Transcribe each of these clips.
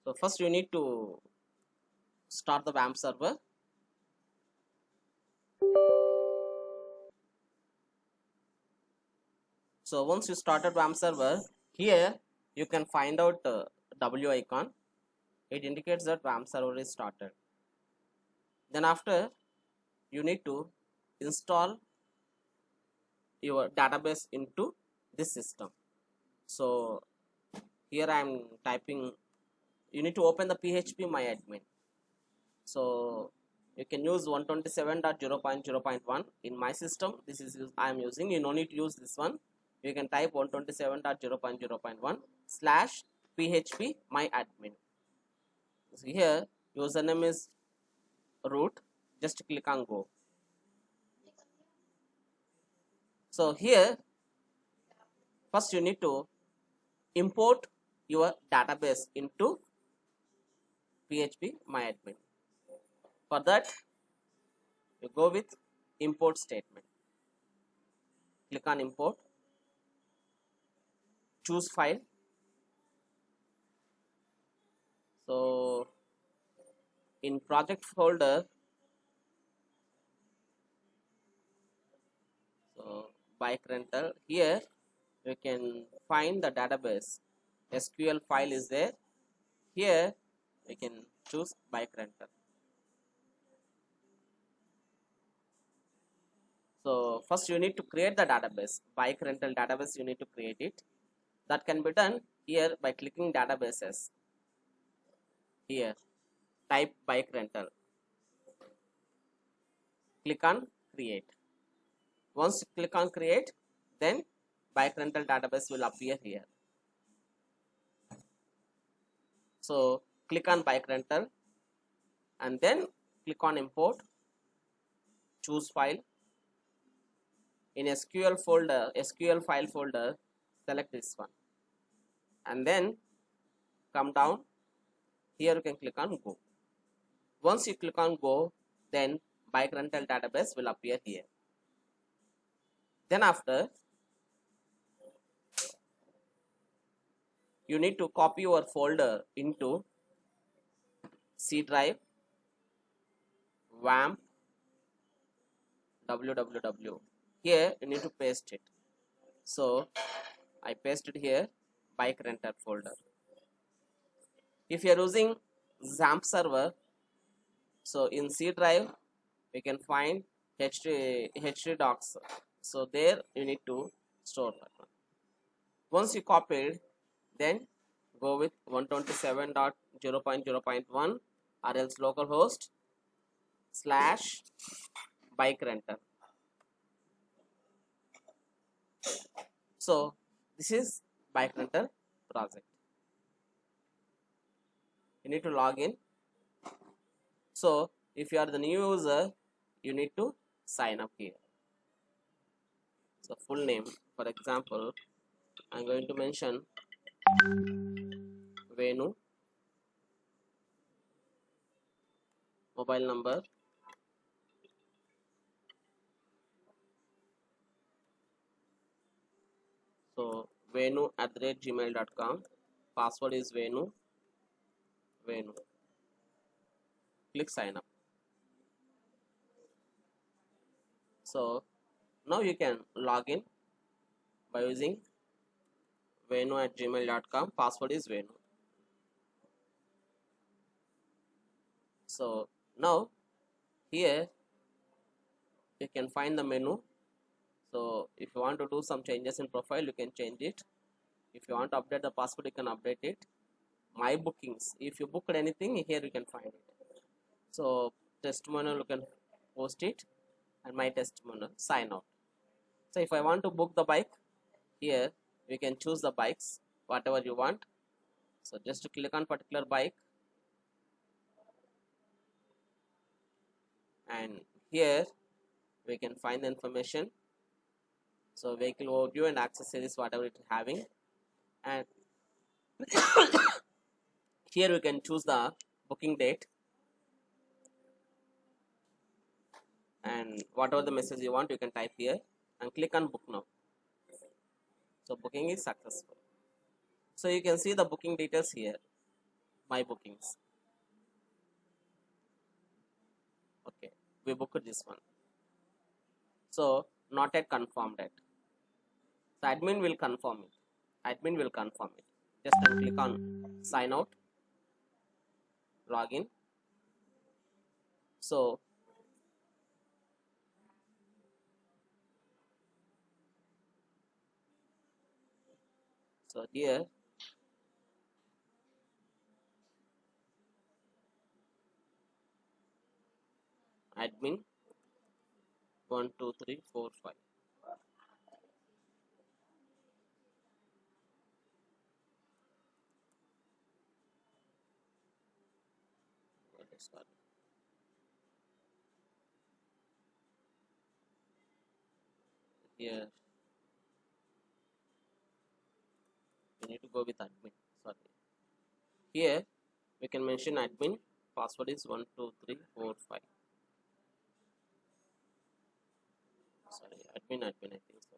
So first you need to start the WAMP server. So once you started WAMP server, here you can find out W icon. It indicates that WAMP server is started. Then after, you need to install your database into this system. So here I am typing, you need to open the phpMyAdmin. So you can use 127.0.0.1. in my system this is I am using. You no need to use this one. You can type 127.0.0.1 slash phpMyAdmin. So here username is root, just click on go. So here first you need to import your database into phpMyAdmin. For that you go with import statement. Click on import, choose file. So in project folder, so bike rental, here you can find the database. SQL file is there. Here you can choose bike rental. So first you need to create the database, bike rental database. You need to create it. That can be done here by clicking databases. Here type bike rental, click on create. Once you click on create, then bike rental database will appear here. So click on bike rental and then click on import, choose file. In SQL folder, SQL file folder, select this one and then come down. Here you can click on go. Once you click on go, then bike rental database will appear here. Then after, you need to copy your folder into C drive, WAMP, www. Here you need to paste it. So I pasted here bike rental folder. If you are using XAMPP server, so in C drive we can find H3 docs. So there you need to store that one. Once you copied, then go with 127.0.0.1 or else localhost slash bike rental. So this is bike rental project. You need to log in. So if you are the new user, you need to sign up here. So full name, for example, I'm going to mention Venu, mobile number, so venu@gmail.com, password is Venu. Click sign up. So now you can log in by using venu@gmail.com, password is Venu. So now here you can find the menu. So if you want to do some changes in profile, you can change it. If you want to update the password, you can update it. My bookings, if you booked anything, here you can find it. So testimonial, you can post it, and my testimonial, sign out. So if I want to book the bike, here you can choose the bikes whatever you want. So just to click on particular bike, and here we can find the information. So vehicle overview and accessories, whatever it is having, and here we can choose the booking date and whatever the message you want, you can type here and click on book now. So booking is successful. So you can see the booking details here. my bookings. Okay, we booked this one. So not yet confirmed yet. So admin will confirm it. Admin will confirm it. Just click on sign out, login. So here admin 1 2 3 4 5. Sorry. Here we need to go with admin. Sorry. Here we can mention admin. Password is 1 2 3 4 5. Sorry, admin I think so. Sorry.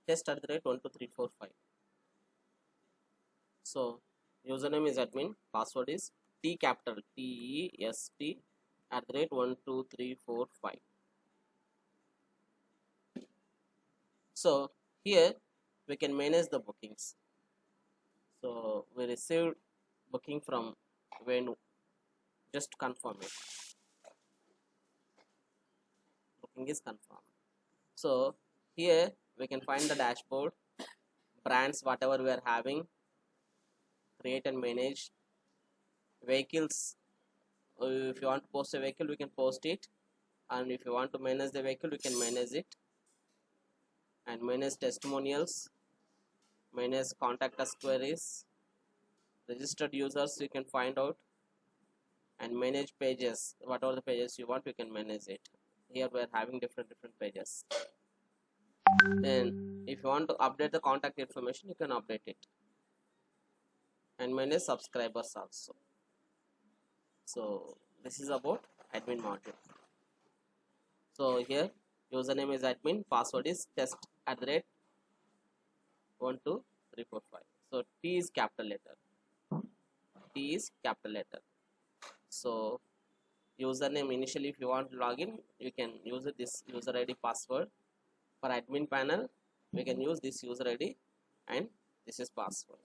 Test at the rate 1 2 3 4 5. So username is admin, password is T capital TEST at the rate 1 2 3 4 5. So here we can manage the bookings. So we received booking from Venu. Just confirm it. Booking is confirmed. So here we can find the dashboard, brands whatever we are having, create and manage vehicles. If you want to post a vehicle, we can post it, and if you want to manage the vehicle, we can manage it, and manage testimonials, manage contact us queries, registered users you can find out, and manage pages. Whatever the pages you want, we can manage it. Here we are having different pages. Then if you want to update the contact information, you can update it, and manage subscribers also. So this is about admin module. So here username is admin, password is test at the rate 1 2 3 4 5. So T is capital letter. T is capital letter. So username initially, if you want to log in, you can use this user ID password. For admin panel, we can use this user ID and this is password.